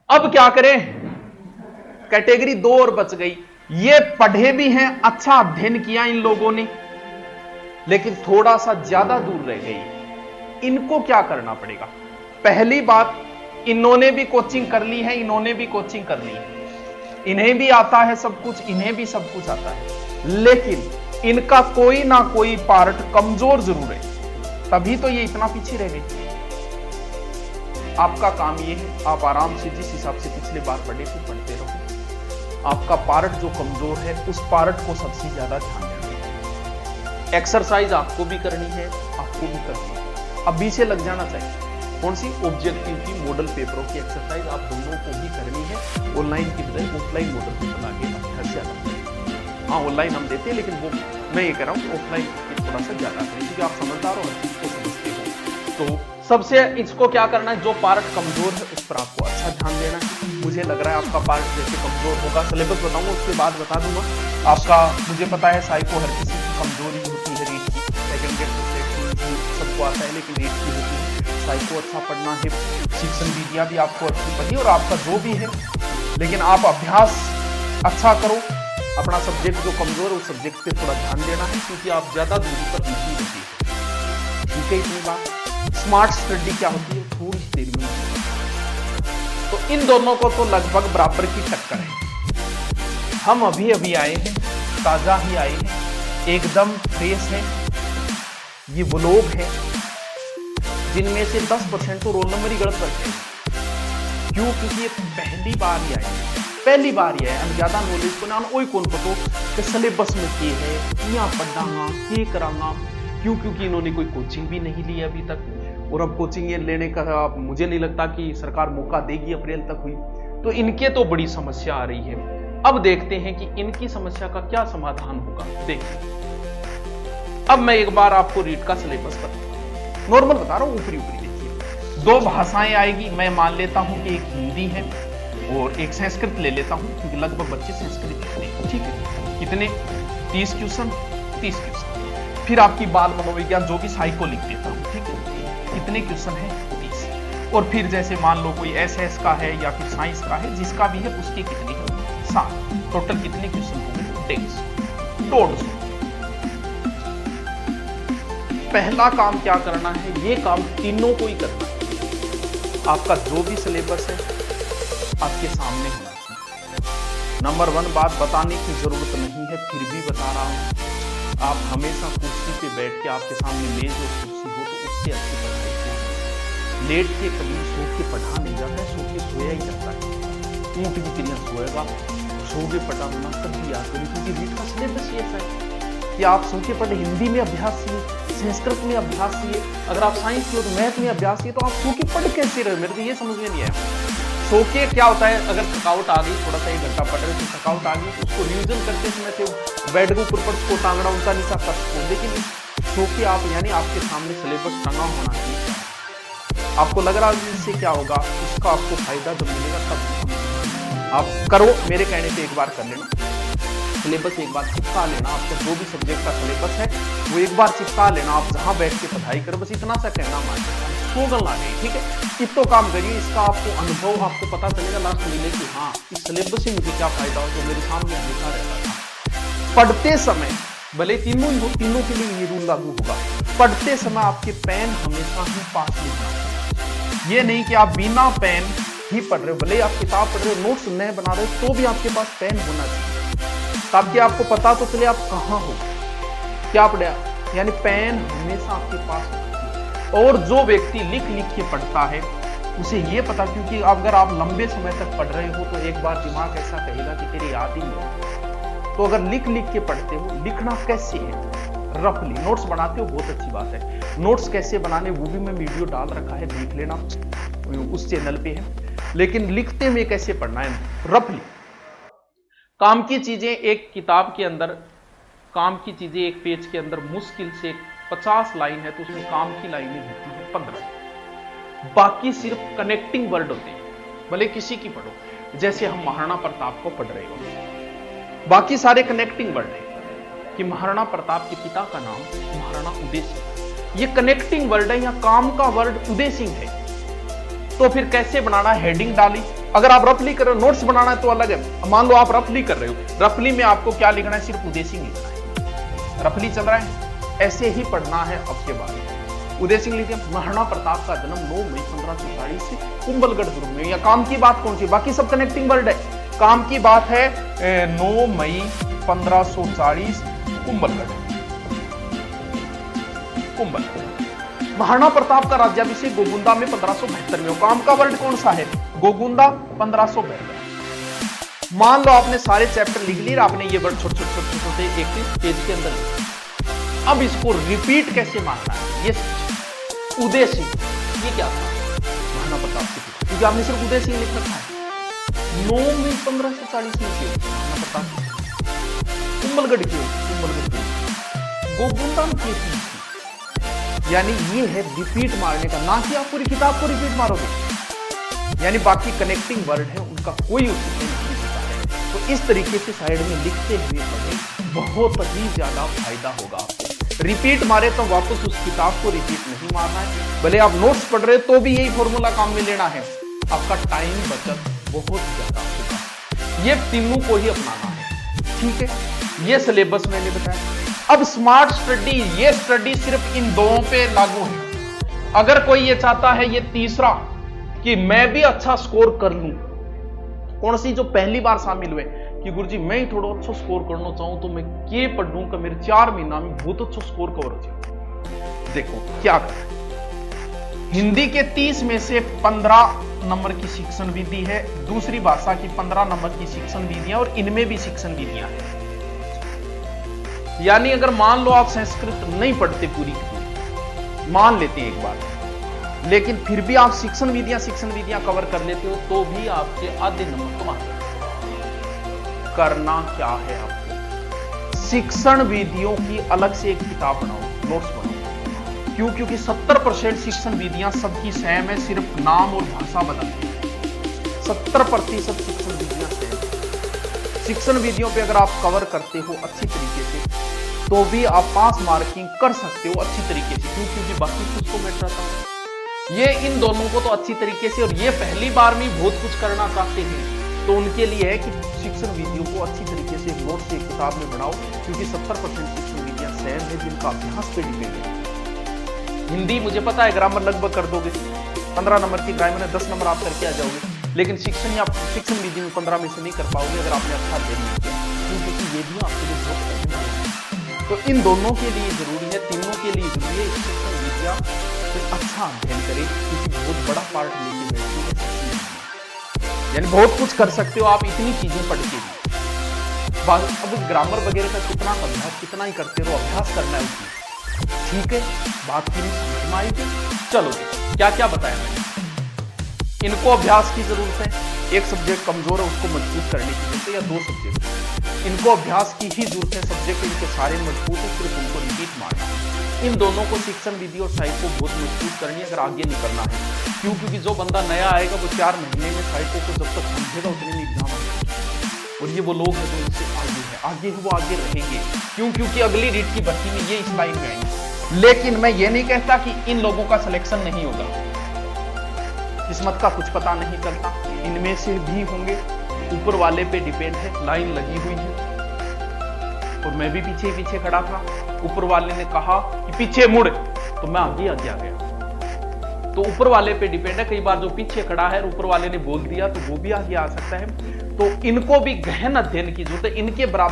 अब क्या करें, कैटेगरी 2 और बच गई। ये पढ़े भी हैं, अच्छा अध्ययन किया इन लोगों ने, लेकिन थोड़ा सा ज्यादा दूर रह गई। इनको क्या करना पड़ेगा? पहली बात, इन्होंने भी कोचिंग कर ली है, इन्होंने भी कोचिंग कर ली है, इन्हें भी आता है सब कुछ, इन्हें भी सब कुछ आता है, लेकिन इनका कोई ना कोई पार्ट कमजोर जरूर है, तभी तो ये इतना पीछे रह गई। आपका काम ये है, आप आराम से जिस हिसाब से पिछले बार पढ़े थे पढ़ते रहो। आपका पार्ट जो कमजोर है उस पार्ट को सबसे ज्यादा ध्यान देना। एक्सरसाइज आपको भी करनी है, आपको भी करनी है, अभी से लग जाना चाहिए। कौन सी? ऑब्जेक्टिव की, मॉडल पेपरों की एक्सरसाइज आप दोनों को भी करनी है। ऑनलाइन की बजाय ऑफलाइन मॉडल पेपर आगे अभ्यास ज्यादा करें। हाँ, ऑनलाइन हम देते हैं, लेकिन वो मैं ये कह रहा हूँ ऑफलाइन थोड़ा सा ज्यादा करें, क्योंकि आप समझदार हो, हर चीज को समझते हो। तो सबसे इसको क्या करना है, जो पार्ट कमजोर है उस पर आपको अच्छा ध्यान देना है। मुझे लग रहा है आपका पार्ट जैसे कमजोर होगा, सिलेबस बताऊंगा उसके बाद बता दूंगा आपका। मुझे पता है साइको हर किसी की कमजोरी होती है, रीड की, सेकंड सबको आता है, लेकिन रीड की होती है। साइको अच्छा पढ़ना है, शिक्षण विद्या भी आपको अच्छी पढ़ी, और आपका जो भी है, लेकिन आप अभ्यास अच्छा करो। अपना सब्जेक्ट जो कमजोर है उस सब्जेक्ट पे थोड़ा ध्यान देना है, क्योंकि आप ज्यादा दूरी पर नहीं रहती है। ठीक है, इतनी बात। स्मार्ट स्टडी क्या होती है, थोड़ी सी देर में। तो इन दोनों को तो लगभग बराबर की टक्कर है। हम अभी अभी आए हैं, ताजा ही आए हैं, एकदम फ्रेश है। ये वो लोग हैं जिनमें से 10% तो रोल नंबर ही गलत रखते हैं। क्यों? क्योंकि ये पहली बार ही आए, पहली बार ही आए। ज्यादा नॉलेज को ना कोई कौन पतो कि सिलेबस में क्या है, यहाँ पढ़ना ये कराना। क्यों? क्योंकि इन्होंने कोई कोचिंग भी नहीं ली अभी तक, और अब कोचिंग ये लेने का मुझे नहीं लगता कि सरकार मौका देगी, अप्रैल तक हुई तो इनके तो बड़ी समस्या आ रही है। अब देखते हैं कि इनकी समस्या का क्या समाधान होगा। देखिए, अब मैं एक बार आपको रीड का सिलेबस बताता हूं, नॉर्मल बता रहा हूं, ऊपरी ऊपरी देखिए। 2 भाषाएं आएगी, मैं मान लेता हूं कि एक हिंदी है और एक संस्कृत ले लेता हूं, क्योंकि लगभग बच्चे संस्कृत लिखते हैं। ठीक है, कितने? 30 क्वेश्चन, 30 क्वेश्चन। फिर आपकी बाल मनोविज्ञान जो कि साइको लिख देता हूं। ठीक है, कितने क्वेश्चन है? 30। और फिर जैसे मान लो कोई एसएस का है या फिर साइंस का है, जिसका भी है उसके कितने है? 7। टोटल कितने क्वेश्चन होंगे? 150। पहला काम क्या करना है, ये काम तीनों को ही करना है। आपका जो भी सिलेबस है आपके सामने होना चाहिए। नंबर 1 बात बताने की जरूरत नहीं है, फिर भी बता रहा हूं। आप हमेशा कुर्सी पे बैठ के, आपके सामने मेज और कुर्सी हो तो उससे अच्छी पढ़ाई करें। लेट के कभी सो के पढ़ा नहीं जाता है, सो के सोया ही जाता है। ऊँट की क्रिया सोएगा, सो के पढ़ा होना कभी याद करें, क्योंकि रीड का सिलेबस ये ऐसा है कि आप सो के पढ़े। हिंदी में अभ्यास चाहिए, संस्कृत में अभ्यास चाहिए, अगर आप साइंस की हो तो मैथ में अभ्यास चाहिए। तो आप सो के पढ़ कैसे रहे? मेरे को ये समझ में नहीं आया। सो के क्या होता है, अगर थकावट आ गई, थोड़ा सा 1 घंटा पढ़ रहे तो थकावट आ गई, उसको रिविजन करते समय से बेड के ऊपर को टांगना ऊंचा नीचा कर सकते। लेकिन सो के आप, यानी आपके सामने सिलेबस टंगा होना चाहिए। आपको लग रहा है इससे क्या होगा, उसका आपको फायदा जब मिलेगा तब आप करो। मेरे कहने पे एक बार कर लेना, सिलेबस एक बार चिपका लेना। आपका जो भी सब्जेक्ट का सिलेबस है वो एक बार चिपका लेना। आप जहां बैठ के पढ़ाई करो, बस इतना सा कहना मानिए, स्लोगन ला गई। ठीक है, इतो काम करिए, इसका आपको अनुभव आपको पता चलेगा लास्ट मिले कि हाँ, इस सिलेबस से मुझे क्या फायदा हो, जो मेरे सामने हमेशा रहता था। पढ़ते समय भले तीनों ही हो, तीनों के लिए ये रूल लागू होगा। पढ़ते समय आपके पेन हमेशा ही पास में होना चाहिए। ये नहीं कि आप बिना पेन ही पढ़ रहे हो, भले आप किताब पढ़ रहे हो, नोट्स नए बना रहे हो, तो भी आपके पास पेन होना चाहिए, ताकि आपको पता तो चले आप कहां हो, क्या पढ़ा। यानी पेन हमेशा आपके पास होती है। और जो व्यक्ति लिख लिख के पढ़ता है उसे ये पता, क्योंकि अगर आप लंबे समय तक पढ़ रहे हो तो एक बार दिमाग ऐसा कहेगा कि तेरी याद ही नहीं। तो अगर लिख लिख के पढ़ते हो, लिखना कैसे है, रफली नोट्स बनाते हो, बहुत अच्छी बात है। नोट्स कैसे बनाने वो भी मैं वीडियो डाल रखा है, देख लेना, उस चैनल पे है। लेकिन लिखते हुए कैसे पढ़ना है, रफली। काम की चीजें एक किताब के अंदर, काम की चीजें एक पेज के अंदर मुश्किल से 50 लाइन है, तो उसमें काम की लाइनें होती हैं 15। बाकी सिर्फ कनेक्टिंग वर्ड होते हैं, भले किसी की पढ़ो। जैसे हम महाराणा प्रताप को पढ़ रहे हो, बाकी सारे कनेक्टिंग वर्ड है कि महाराणा प्रताप के पिता का नाम महाराणा उदय सिंह, ये कनेक्टिंग वर्ड है। यहाँ काम का वर्ड उदय सिंह है, तो फिर कैसे बनाना, हेडिंग डाली, अगर आप रफली कर रहे हो, नोट्स बनाना है तो अलग है। मान लो आप रफली कर रहे हो, रफली में आपको क्या लिखना है, सिर्फ उदय सिंह लिखना है। रफली चल रहा है, ऐसे ही पढ़ना है। अब के बाद उदय सिंह लिखिए, महाराणा प्रताप का जन्म 9 मई 1540 से कुंभलगढ़ दुर्ग में। या काम की बात कौन सी, बाकी सब कनेक्टिंग वर्ड है। काम की बात है 9 मई 1540 कुंभलगढ़। महाराणा प्रताप का राज्याभिषेक गोगुंदा में 1572 में। काम का वर्ड कौन सा है, गोगुंदा, 1572। मान लो आपने सारे चैप्टर लिख लिए, आपने ये वर्ड छोटे छोटे एक पेज के अंदर लिखे। अब इसको रिपीट कैसे मारना है, ये उदय सिंह, ये क्या था, महाराणा प्रताप की, क्योंकि आपने सिर्फ उदय सिंह लिख रखा है। 9 मई 1540 में क्यों महाराणा प्रताप, कुंभलगढ़ क्यों, कुंभलगढ़ क्यों, गोगुंदा क्यों। यानी ये है रिपीट मारने का, ना कि आप पूरी किताब को रिपीट मारोगे। यानी बाकी कनेक्टिंग वर्ड है उनका कोई उसमें नहीं होता है। तो इस तरीके से साइड में लिखते हुए पढ़ें, बहुत ही ज्यादा फायदा होगा आपको। रिपीट मारे तो वापस उस किताब को रिपीट नहीं मारना है। भले आप नोट्स पढ़ रहे तो भी यही फॉर्मूला काम में लेना है, आपका टाइम बचत बहुत ज्यादा होगा। ये तीनों को ही अपनाना है, ठीक है। ये सिलेबस मैंने बताया। अब स्मार्ट स्टडी, ये स्टडी सिर्फ इन दो पे लागू है। अगर कोई ये चाहता है ये तीसरा कि मैं भी अच्छा स्कोर कर लूं, कौन सी जो पहली बार शामिल हुए कि गुरुजी मैं ही थोड़ा अच्छा स्कोर करना चाहूं तो मैं ये पढ़ूं कि मेरे 4 महीना में बहुत अच्छा स्कोर कवर हो जाए। देखो क्या कर, हिंदी के 30 में से 15 नंबर की शिक्षण विधि है, दूसरी भाषा की 15 नंबर की शिक्षण विधियां, और इनमें भी शिक्षण विधियां हैं। यानी अगर मान लो आप संस्कृत नहीं पढ़ते पूरी की पूरी, मान लेते हैं एक बार, लेकिन फिर भी आप शिक्षण विधियां कवर कर लेते हो तो भी आपके आधे नंबर कमा सकते हो। करना क्या है आपको, शिक्षण विधियों की अलग से एक किताब बनाओ, नोट्स बनाओ। क्यों, क्योंकि 70% शिक्षण विधियां सबकी सेम है, सिर्फ नाम और भाषा बदलती है। 70% शिक्षण विधियां सेम है। शिक्षण विधियों पे अगर आप कवर करते हो अच्छी तरीके से तो भी आप पास मार्किंग कर सकते हो अच्छी तरीके से। क्यों, क्योंकि बाकी कुछ तो बैठ जाता है। ये इन दोनों को तो अच्छी तरीके से, और ये पहली बार में बहुत कुछ करना चाहते हैं तो उनके लिए है कि शिक्षण विधियों को अच्छी तरीके से नोट से किताब में बनाओ, क्योंकि 70% शिक्षण विधियां सेम है जिनका अभ्यास पे डिपेंड है। हिंदी मुझे पता है ग्रामर लगभग कर दोगे, 15 नंबर की ग्रामर में 10 नंबर आप करके आ जाओगे, लेकिन शिक्षण विधि में 15 में से नहीं कर पाओगे अगर आपने अच्छा अध्ययन नहीं किया, क्योंकि ये भी आपके लिए बहुत कठिन है। तो इन दोनों के लिए जरूरी है, तीनों के लिए जरूरी है शिक्षण विधियां अच्छा अध्ययन करें, क्योंकि बहुत बड़ा पार्ट लेके बैठती है शिक्षण विधियां। यानी बहुत कुछ कर सकते हो आप इतनी चीजें पढ़ के भी। अब ग्रामर वगैरह का कितना अभ्यास, कितना ही करते रहो, अभ्यास करना है उसमें, ठीक है। बात की समझ में आएगी। चलो क्या क्या बताया मैंने, इनको अभ्यास की जरूरत है। एक सब्जेक्ट कमजोर है उसको मजबूत करने की जरूरत है, या 2 सब्जेक्ट, इनको अभ्यास की ही जरूरत है। सब्जेक्ट इनके सारे मजबूत है, सिर्फ उनको रिपीट मारना है। इन दोनों को शिक्षण विधि और साहित्य को बहुत मजबूत करनी है अगर आगे निकलना है। क्यों, क्योंकि जो बंदा नया आएगा वो 4 महीने में साहित्य को जब तक समझेगा उतने में एग्जाम आएगा, और ये वो लोग हैं जो इनसे आगे है, आगे वो आगे रहेंगे। क्यों, क्योंकि अगली रीट की भर्ती में ये इस लाइन में आएंगे। लेकिन मैं ये नहीं कहता कि इन लोगों का सिलेक्शन नहीं होगा, किस्मत का कुछ पता नहीं चलता, इनमें से भी होंगे, ऊपर वाले पे डिपेंड है। लाइन लगी हुई है और मैं भी पीछे पीछे खड़ा था, ऊपर वाले ने कहा कि पीछे मुड़, तो मैं आगे आगे आ गया। तो ऊपर वाले पे डिपेंड है, कई बार जो पीछे खड़ा है ऊपर वाले ने बोल दिया तो वो भी आगे आ सकता है। तो इनको भी गहन अध्ययन की जरूरत है, इनके बराबर